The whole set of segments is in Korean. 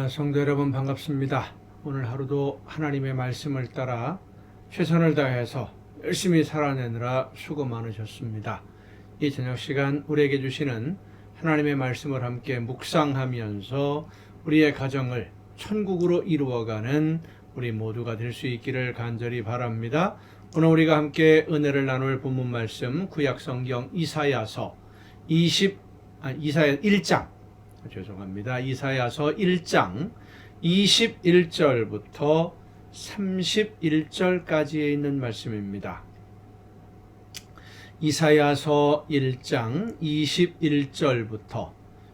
성도 여러분 반갑습니다. 오늘 하루도 하나님의 말씀을 따라 최선을 다해서 열심히 살아내느라 수고 많으셨습니다. 이 저녁 시간 우리에게 주시는 하나님의 말씀을 함께 묵상하면서 우리의 가정을 천국으로 이루어가는 우리 모두가 될 수 있기를 간절히 바랍니다. 오늘 우리가 함께 은혜를 나눌 본문 말씀 구약성경 이사야서 1장 이사야서 1장 21절부터 31절까지에 있는 말씀입니다. 이사야서 1장 21절부터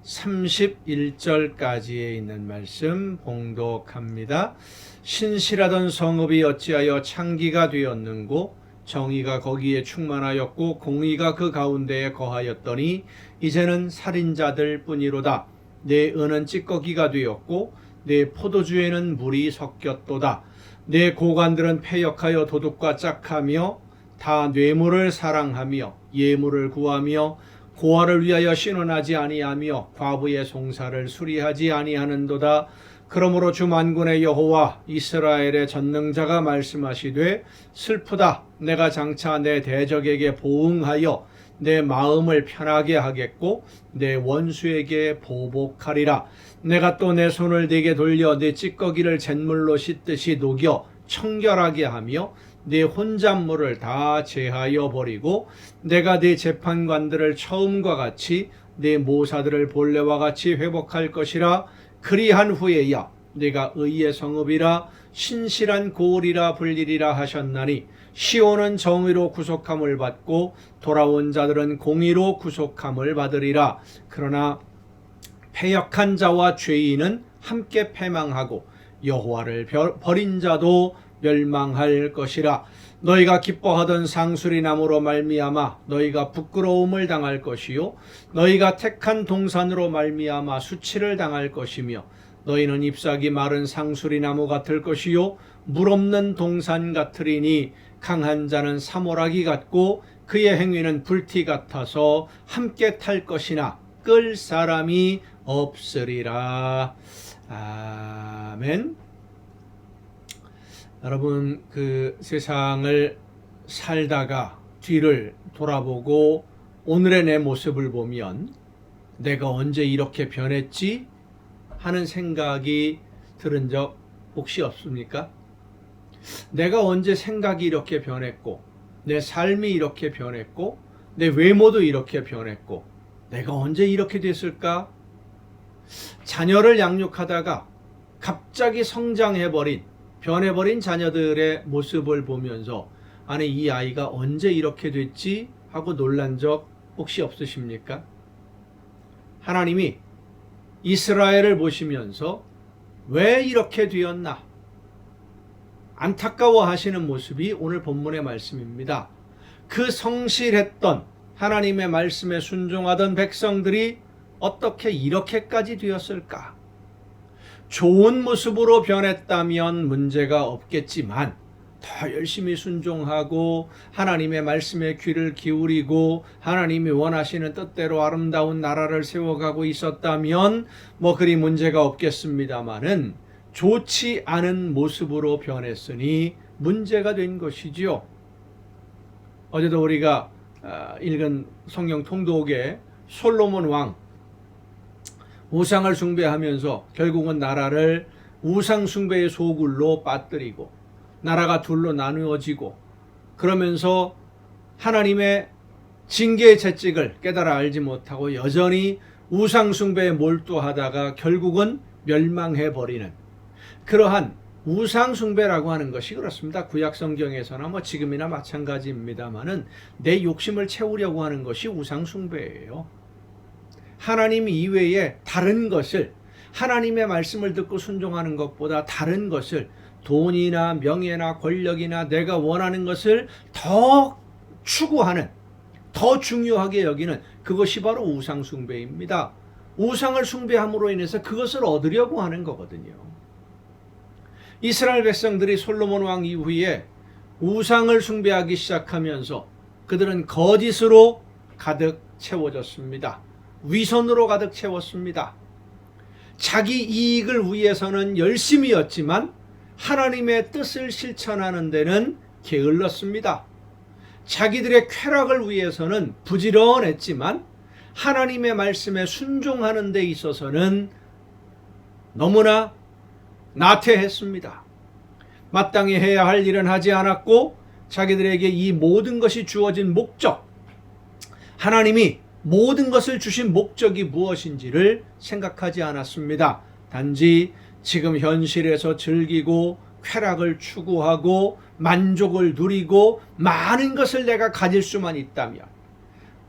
31절까지에 있는 말씀 봉독합니다. 신실하던 성읍이 어찌하여 창기가 되었는고 정의가 거기에 충만하였고 공의가 그 가운데에 거하였더니 이제는 살인자들 뿐이로다. 내 은은 찌꺼기가 되었고 내 포도주에는 물이 섞였도다. 내 고관들은 패역하여 도둑과 짝하며 다 뇌물을 사랑하며 예물을 구하며 고아를 위하여 신원하지 아니하며 과부의 송사를 수리하지 아니하는도다. 그러므로 주 만군의 여호와 이스라엘의 전능자가 말씀하시되 슬프다. 내가 장차 내 대적에게 보응하여 내 마음을 편하게 하겠고 내 원수에게 보복하리라. 내가 또 내 손을 네게 돌려 내 찌꺼기를 잿물로 씻듯이 녹여 청결하게 하며 내 혼잣물을 다 제하여 버리고 내가 네 재판관들을 처음과 같이 네 모사들을 본래와 같이 회복할 것이라. 그리한 후에야 내가 의의 성읍이라 신실한 고을이라 불리리라 하셨나니 시온은 정의로 구속함을 받고 돌아온 자들은 공의로 구속함을 받으리라. 그러나 패역한 자와 죄인은 함께 패망하고 여호와를 버린 자도 멸망할 것이라. 너희가 기뻐하던 상수리 나무로 말미암아 너희가 부끄러움을 당할 것이요 너희가 택한 동산으로 말미암아 수치를 당할 것이며 너희는 잎사귀 마른 상수리 나무 같을 것이요 물 없는 동산 같으리니 강한 자는 사모라기 같고 그의 행위는 불티 같아서 함께 탈 것이나 끌 사람이 없으리라. 아멘. 여러분, 그 세상을 살다가 뒤를 돌아보고 오늘의 내 모습을 보면 내가 언제 이렇게 변했지 하는 생각이 들은 적 혹시 없습니까? 내가 언제 생각이 이렇게 변했고 내 삶이 이렇게 변했고 내 외모도 이렇게 변했고 내가 언제 이렇게 됐을까? 자녀를 양육하다가 갑자기 성장해버린 변해버린 자녀들의 모습을 보면서 아니 이 아이가 언제 이렇게 됐지 하고 놀란 적 혹시 없으십니까? 하나님이 이스라엘을 보시면서 왜 이렇게 되었나 안타까워하시는 모습이 오늘 본문의 말씀입니다. 그 성실했던 하나님의 말씀에 순종하던 백성들이 어떻게 이렇게까지 되었을까? 좋은 모습으로 변했다면 문제가 없겠지만 더 열심히 순종하고 하나님의 말씀에 귀를 기울이고 하나님이 원하시는 뜻대로 아름다운 나라를 세워가고 있었다면 그리 문제가 없겠습니다마는 좋지 않은 모습으로 변했으니 문제가 된 것이지요. 어제도 우리가 읽은 성경 통독에 솔로몬 왕 우상을 숭배하면서 결국은 나라를 우상 숭배의 소굴로 빠뜨리고 나라가 둘로 나누어지고 그러면서 하나님의 징계의 채찍을 깨달아 알지 못하고 여전히 우상 숭배에 몰두하다가 결국은 멸망해버리는 그러한 우상 숭배라고 하는 것이 그렇습니다. 구약 성경에서나 지금이나 마찬가지입니다만은 내 욕심을 채우려고 하는 것이 우상 숭배예요. 하나님 이외에 다른 것을 하나님의 말씀을 듣고 순종하는 것보다 다른 것을 돈이나 명예나 권력이나 내가 원하는 것을 더 추구하는 더 중요하게 여기는 그것이 바로 우상 숭배입니다. 우상을 숭배함으로 인해서 그것을 얻으려고 하는 거거든요. 이스라엘 백성들이 솔로몬 왕 이후에 우상을 숭배하기 시작하면서 그들은 거짓으로 가득 채워졌습니다. 위선으로 가득 채웠습니다. 자기 이익을 위해서는 열심이었지만 하나님의 뜻을 실천하는 데는 게을렀습니다. 자기들의 쾌락을 위해서는 부지런했지만 하나님의 말씀에 순종하는 데 있어서는 너무나 나태했습니다. 마땅히 해야 할 일은 하지 않았고 자기들에게 이 모든 것이 주어진 목적, 하나님이 모든 것을 주신 목적이 무엇인지를 생각하지 않았습니다. 단지 지금 현실에서 즐기고 쾌락을 추구하고 만족을 누리고 많은 것을 내가 가질 수만 있다면,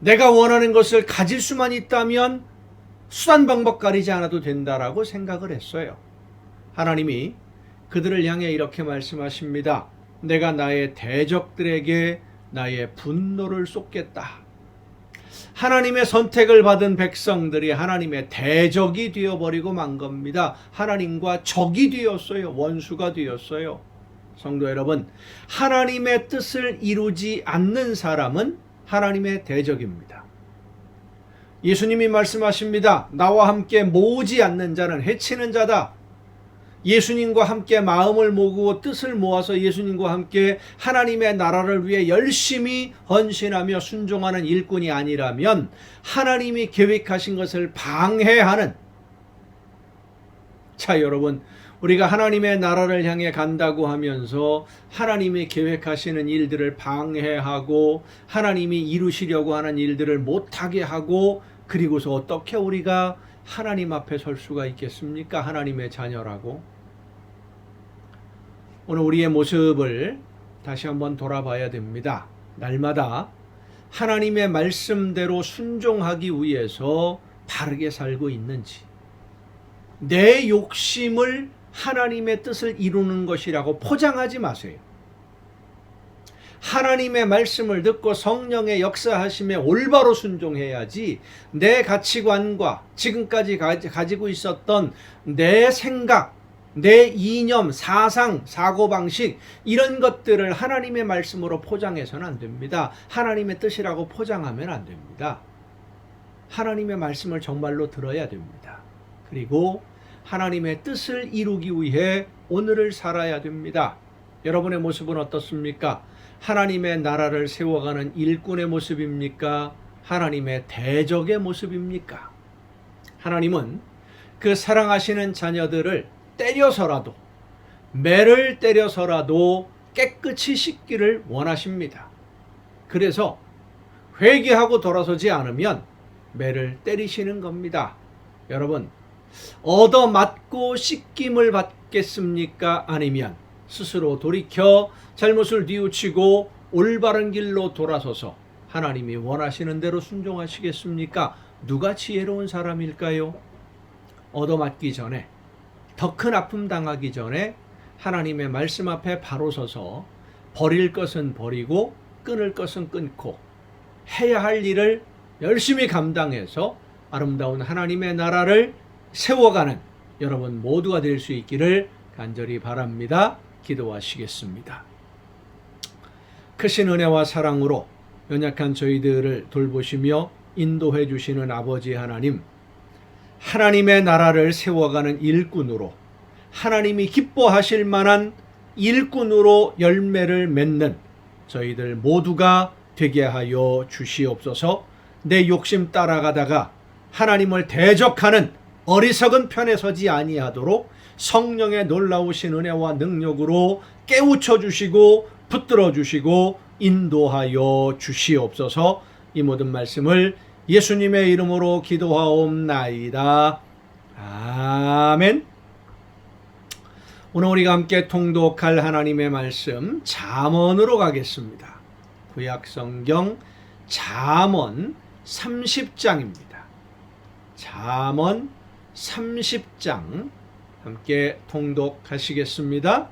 내가 원하는 것을 가질 수만 있다면 수단 방법 가리지 않아도 된다라고 생각을 했어요. 하나님이 그들을 향해 이렇게 말씀하십니다. 내가 나의 대적들에게 나의 분노를 쏟겠다. 하나님의 선택을 받은 백성들이 하나님의 대적이 되어버리고 만 겁니다. 하나님과 적이 되었어요. 원수가 되었어요. 성도 여러분, 하나님의 뜻을 이루지 않는 사람은 하나님의 대적입니다. 예수님이 말씀하십니다. 나와 함께 모으지 않는 자는 해치는 자다. 예수님과 함께 마음을 모으고 뜻을 모아서 예수님과 함께 하나님의 나라를 위해 열심히 헌신하며 순종하는 일꾼이 아니라면 하나님이 계획하신 것을 방해하는, 자 여러분, 우리가 하나님의 나라를 향해 간다고 하면서 하나님이 계획하시는 일들을 방해하고 하나님이 이루시려고 하는 일들을 못하게 하고, 그리고서 어떻게 우리가 하나님 앞에 설 수가 있겠습니까? 하나님의 자녀라고. 오늘 우리의 모습을 다시 한번 돌아봐야 됩니다. 날마다 하나님의 말씀대로 순종하기 위해서 바르게 살고 있는지, 내 욕심을 하나님의 뜻을 이루는 것이라고 포장하지 마세요. 하나님의 말씀을 듣고 성령의 역사하심에 올바로 순종해야지 내 가치관과 지금까지 가지고 있었던 내 생각, 내 이념, 사상, 사고방식 이런 것들을 하나님의 말씀으로 포장해서는 안 됩니다. 하나님의 뜻이라고 포장하면 안 됩니다. 하나님의 말씀을 정말로 들어야 됩니다. 그리고 하나님의 뜻을 이루기 위해 오늘을 살아야 됩니다. 여러분의 모습은 어떻습니까? 하나님의 나라를 세워가는 일꾼의 모습입니까? 하나님의 대적의 모습입니까? 하나님은 그 사랑하시는 자녀들을 때려서라도, 매를 때려서라도 깨끗이 씻기를 원하십니다. 그래서 회개하고 돌아서지 않으면 매를 때리시는 겁니다. 여러분, 얻어맞고 씻김을 받겠습니까? 아니면 스스로 돌이켜 잘못을 뉘우치고 올바른 길로 돌아서서 하나님이 원하시는 대로 순종하시겠습니까? 누가 지혜로운 사람일까요? 얻어맞기 전에, 더 큰 아픔 당하기 전에 하나님의 말씀 앞에 바로 서서 버릴 것은 버리고 끊을 것은 끊고 해야 할 일을 열심히 감당해서 아름다운 하나님의 나라를 세워가는 여러분 모두가 될 수 있기를 간절히 바랍니다. 기도하시겠습니다. 크신 은혜와 사랑으로 연약한 저희들을 돌보시며 인도해 주시는 아버지 하나님, 하나님의 나라를 세워가는 일꾼으로, 하나님이 기뻐하실 만한 일꾼으로 열매를 맺는 저희들 모두가 되게 하여 주시옵소서. 내 욕심 따라가다가 하나님을 대적하는 어리석은 편에 서지 아니하도록 성령의 놀라우신 은혜와 능력으로 깨우쳐 주시고 붙들어 주시고 인도하여 주시옵소서. 이 모든 말씀을 예수님의 이름으로 기도하옵나이다. 아멘. 오늘 우리가 함께 통독할 하나님의 말씀 잠언으로 가겠습니다. 구약성경 잠언 30장입니다. 잠언 30장 함께 통독하시겠습니다.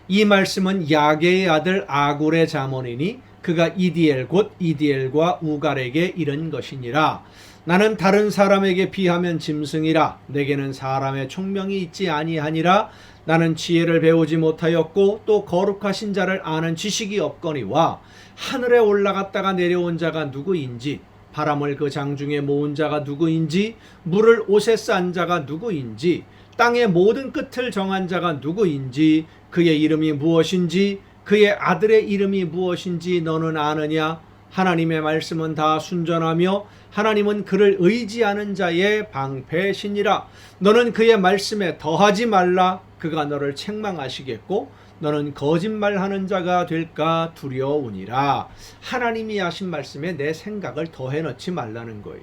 이 말씀은 야게의 아들 아굴의 잠언이니 그가 이디엘 곧 이디엘과 우갈에게 이른 것이니라. 나는 다른 사람에게 비하면 짐승이라. 내게는 사람의 총명이 있지 아니하니라. 나는 지혜를 배우지 못하였고 또 거룩하신 자를 아는 지식이 없거니와 하늘에 올라갔다가 내려온 자가 누구인지 바람을 그 장중에 모은 자가 누구인지, 물을 옷에 싼 자가 누구인지, 땅의 모든 끝을 정한 자가 누구인지, 그의 이름이 무엇인지, 그의 아들의 이름이 무엇인지 너는 아느냐? 하나님의 말씀은 다 순전하며 하나님은 그를 의지하는 자의 방패시니라. 너는 그의 말씀에 더하지 말라. 그가 너를 책망하시겠고 너는 거짓말하는 자가 될까 두려우니라. 하나님이 하신 말씀에 내 생각을 더해 넣지 말라는 거예요.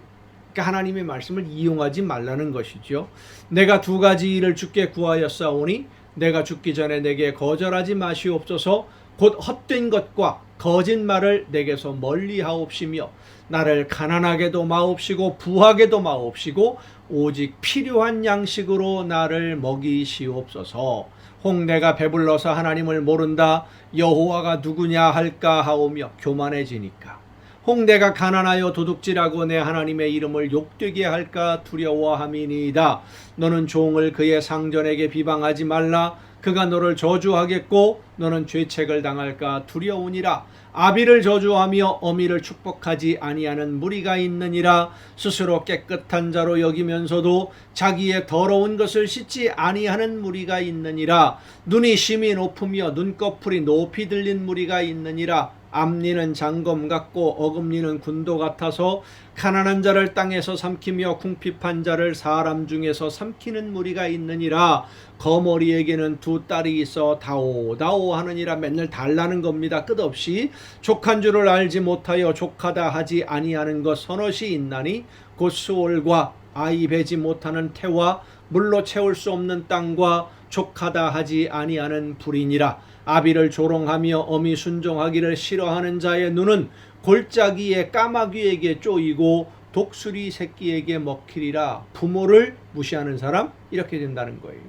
그러니까 하나님의 말씀을 이용하지 말라는 것이죠. 내가 두 가지 일을 주께 구하였사오니 내가 죽기 전에 내게 거절하지 마시옵소서. 곧 헛된 것과 거짓말을 내게서 멀리하옵시며 나를 가난하게도 마옵시고 부하게도 마옵시고 오직 필요한 양식으로 나를 먹이시옵소서. 혹 내가 배불러서 하나님을 모른다 여호와가 누구냐 할까 하오며 교만해지니까, 혹 내가 가난하여 도둑질하고 내 하나님의 이름을 욕되게 할까 두려워함이니이다. 너는 종을 그의 상전에게 비방하지 말라. 그가 너를 저주하겠고 너는 죄책을 당할까 두려우니라. 아비를 저주하며 어미를 축복하지 아니하는 무리가 있느니라. 스스로 깨끗한 자로 여기면서도 자기의 더러운 것을 씻지 아니하는 무리가 있느니라. 눈이 심히 높으며 눈꺼풀이 높이 들린 무리가 있느니라. 앞니는 장검 같고 어금니는 군도 같아서 가난한 자를 땅에서 삼키며 궁핍한 자를 사람 중에서 삼키는 무리가 있느니라. 거머리에게는 두 딸이 있어 다오다오 하느니라. 맨날 달라는 겁니다. 끝없이. 족한 줄을 알지 못하여 족하다 하지 아니하는 것 서너시 있나니 곧 수월과 아이 베지 못하는 태와 물로 채울 수 없는 땅과 족하다 하지 아니하는 불이니라. 아비를 조롱하며 어미 순종하기를 싫어하는 자의 눈은 골짜기에 까마귀에게 쪼이고 독수리 새끼에게 먹히리라. 부모를 무시하는 사람 이렇게 된다는 거예요.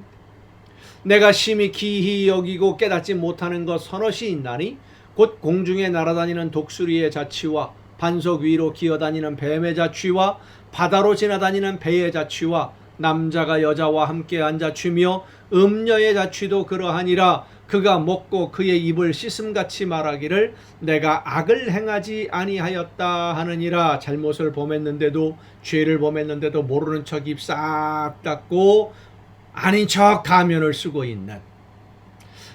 내가 심히 기히 여기고 깨닫지 못하는 것 서너시 있나니 곧 공중에 날아다니는 독수리의 자취와 반석 위로 기어다니는 뱀의 자취와 바다로 지나다니는 배의 자취와 남자가 여자와 함께한 자취며 음녀의 자취도 그러하니라. 그가 먹고 그의 입을 씻음같이 말하기를 내가 악을 행하지 아니하였다 하느니라. 잘못을 범했는데도, 죄를 범했는데도 모르는 척 입 싹 닫고 아닌 척 가면을 쓰고 있는,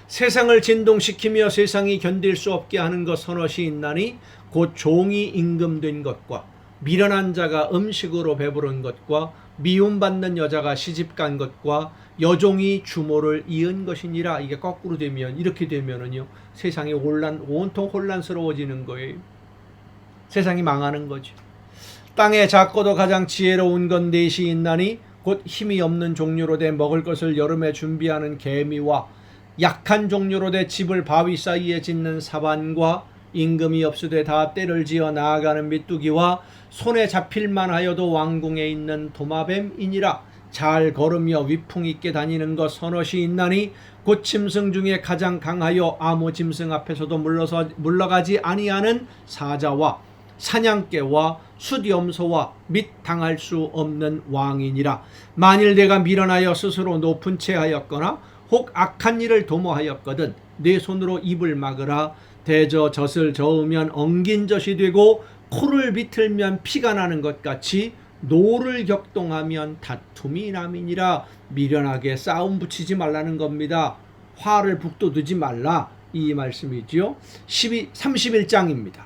세상을 진동시키며 세상이 견딜 수 없게 하는 것 서너시 있나니 곧 종이 임금된 것과 미련한 자가 음식으로 배부른 것과 미움받는 여자가 시집간 것과 여종이 주모를 이은 것이니라. 이게 거꾸로 되면, 이렇게 되면은요, 세상이 온통 혼란스러워지는 거예요. 세상이 망하는 거죠. 땅에 작고도 가장 지혜로운 건 넷이 있나니 곧 힘이 없는 종류로 돼 먹을 것을 여름에 준비하는 개미와 약한 종류로 돼 집을 바위 사이에 짓는 사반과 임금이 없으되 다 때를 지어 나아가는 메뚜기와 손에 잡힐만 하여도 왕궁에 있는 도마뱀이니라. 잘 걸으며 위풍 있게 다니는 것 서너시 있나니 곧 짐승 중에 가장 강하여 아무 짐승 앞에서도 물러가지 아니하는 사자와 사냥개와 숫염소와 및 당할 수 없는 왕이니라. 만일 내가 미련하여 스스로 높은 채 하였거나 혹 악한 일을 도모하였거든 내 손으로 입을 막으라. 대저 젖을 저으면 엉긴 젖이 되고 코를 비틀면 피가 나는 것 같이 노를 격동하면 다툼이 남이니라. 미련하게 싸움 붙이지 말라는 겁니다. 화를 북돋우지 말라, 이 말씀이지요. 31장입니다.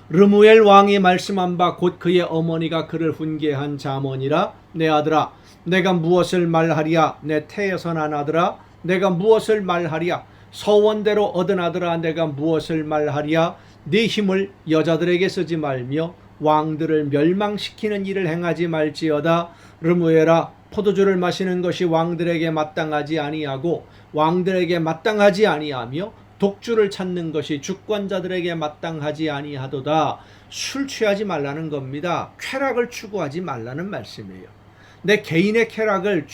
르무엘 왕이 말씀한 바 곧 그의 어머니가 그를 훈계한 자문이라. 내 아들아, 내가 무엇을 말하랴? 내 태에서 난 아들아, 내가 무엇을 말하랴? 서원대로 얻은 아들아, 내가 무엇을 말하랴? 네 힘을 여자들에게 쓰지 말며 왕들을 멸망시키는 일을 행하지 말지어다. 르무엘아, 포도주를 마시는 것이 왕들에게 마땅하지 아니하고 왕들에게 마땅하지 아니하며 독주를 찾는 것이 주권자들에게 마땅하지 아니하도다. 술 취하지 말라는 겁니다. 쾌락을 추구하지 말라는 말씀이에요. 내 개인의 쾌락을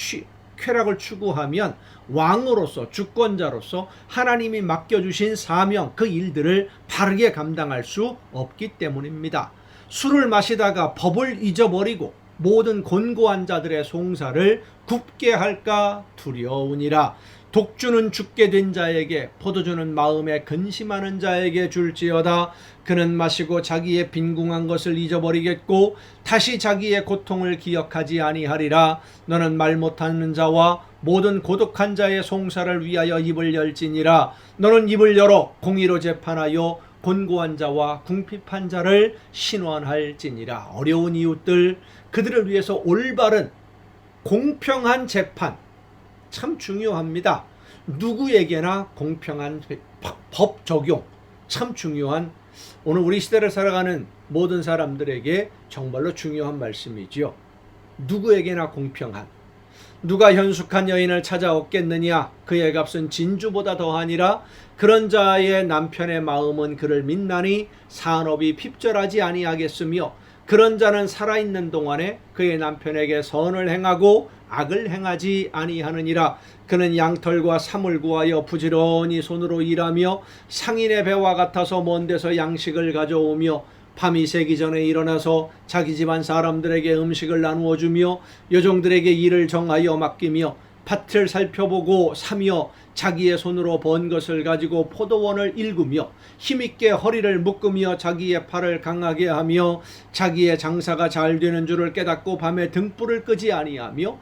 추구하면 왕으로서, 주권자로서 하나님이 맡겨주신 사명, 그 일들을 바르게 감당할 수 없기 때문입니다. 술을 마시다가 법을 잊어버리고 모든 곤고한 자들의 송사를 굽게 할까 두려우니라. 독주는 죽게 된 자에게, 포도주는 마음에 근심하는 자에게 줄지어다. 그는 마시고 자기의 빈궁한 것을 잊어버리겠고 다시 자기의 고통을 기억하지 아니하리라. 너는 말 못하는 자와 모든 고독한 자의 송사를 위하여 입을 열지니라. 너는 입을 열어 공의로 재판하여 곤고한 자와 궁핍한 자를 신원할지니라. 어려운 이웃들, 그들을 위해서 올바른 공평한 재판, 참 중요합니다. 누구에게나 공평한 법 적용, 참 중요한, 오늘 우리 시대를 살아가는 모든 사람들에게 정말로 중요한 말씀이지요. 누구에게나 공평한. 누가 현숙한 여인을 찾아오겠느냐? 그의 값은 진주보다 더하니라. 그런 자의 남편의 마음은 그를 믿나니 산업이 핍절하지 아니하겠으며, 그런 자는 살아있는 동안에 그의 남편에게 선을 행하고 악을 행하지 아니하느니라. 그는 양털과 사물 구하여 부지런히 손으로 일하며 상인의 배와 같아서 먼 데서 양식을 가져오며 밤이 새기 전에 일어나서 자기 집안 사람들에게 음식을 나누어 주며 여종들에게 일을 정하여 맡기며 밭을 살펴보고 사며 자기의 손으로 번 것을 가지고 포도원을 일구며 힘있게 허리를 묶으며 자기의 팔을 강하게 하며 자기의 장사가 잘 되는 줄을 깨닫고 밤에 등불을 끄지 아니하며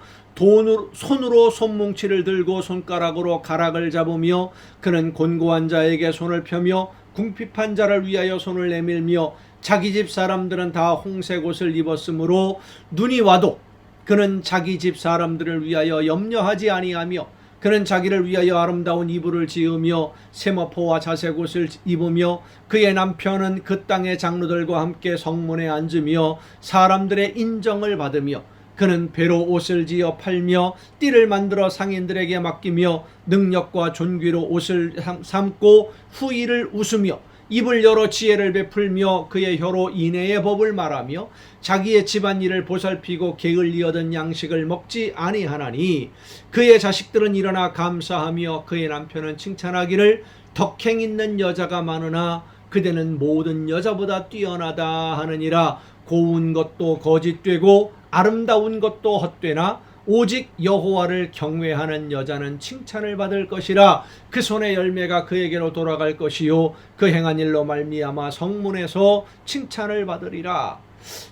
손으로 손뭉치를 들고 손가락으로 가락을 잡으며 그는 곤고한 자에게 손을 펴며 궁핍한 자를 위하여 손을 내밀며 자기 집 사람들은 다 홍색 옷을 입었으므로 눈이 와도 그는 자기 집 사람들을 위하여 염려하지 아니하며 그는 자기를 위하여 아름다운 이불을 지으며 세마포와 자색 옷을 입으며 그의 남편은 그 땅의 장로들과 함께 성문에 앉으며 사람들의 인정을 받으며 그는 배로 옷을 지어 팔며 띠를 만들어 상인들에게 맡기며 능력과 존귀로 옷을 삼고 후일을 웃으며 입을 열어 지혜를 베풀며 그의 혀로 인애의 법을 말하며 자기의 집안일을 보살피고 게을리 얻은 양식을 먹지 아니하나니 그의 자식들은 일어나 감사하며 그의 남편은 칭찬하기를 덕행 있는 여자가 많으나 그대는 모든 여자보다 뛰어나다 하느니라. 고운 것도 거짓되고 아름다운 것도 헛되나 오직 여호와를 경외하는 여자는 칭찬을 받을 것이라. 그 손의 열매가 그에게로 돌아갈 것이요 그 행한 일로 말미암아 성문에서 칭찬을 받으리라.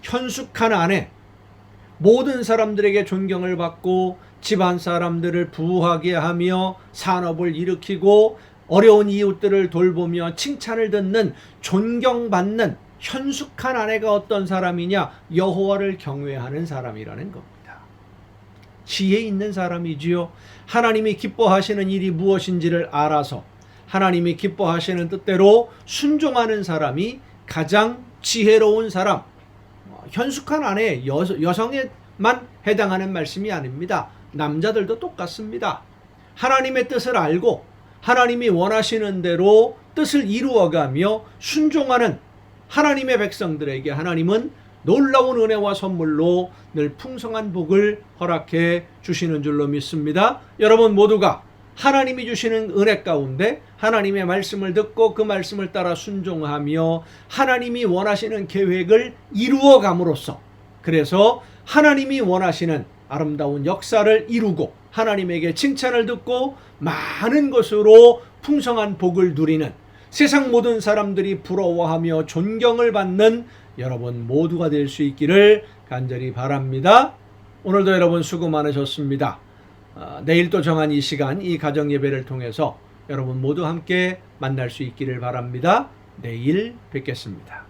현숙한 아내, 모든 사람들에게 존경을 받고 집안 사람들을 부하게 하며 산업을 일으키고 어려운 이웃들을 돌보며 칭찬을 듣는, 존경받는 현숙한 아내가 어떤 사람이냐? 여호와를 경외하는 사람이라는 겁니다. 지혜 있는 사람이지요. 하나님이 기뻐하시는 일이 무엇인지를 알아서 하나님이 기뻐하시는 뜻대로 순종하는 사람이 가장 지혜로운 사람. 현숙한 아내, 여성에만 해당하는 말씀이 아닙니다. 남자들도 똑같습니다. 하나님의 뜻을 알고 하나님이 원하시는 대로 뜻을 이루어가며 순종하는 하나님의 백성들에게 하나님은 놀라운 은혜와 선물로 늘 풍성한 복을 허락해 주시는 줄로 믿습니다. 여러분 모두가 하나님이 주시는 은혜 가운데 하나님의 말씀을 듣고 그 말씀을 따라 순종하며 하나님이 원하시는 계획을 이루어 감으로써, 그래서 하나님이 원하시는 아름다운 역사를 이루고 하나님에게 칭찬을 듣고 많은 것으로 풍성한 복을 누리는, 세상 모든 사람들이 부러워하며 존경을 받는 여러분 모두가 될 수 있기를 간절히 바랍니다. 오늘도 여러분 수고 많으셨습니다. 내일 또 정한 이 시간, 이 가정 예배를 통해서 여러분 모두 함께 만날 수 있기를 바랍니다. 내일 뵙겠습니다.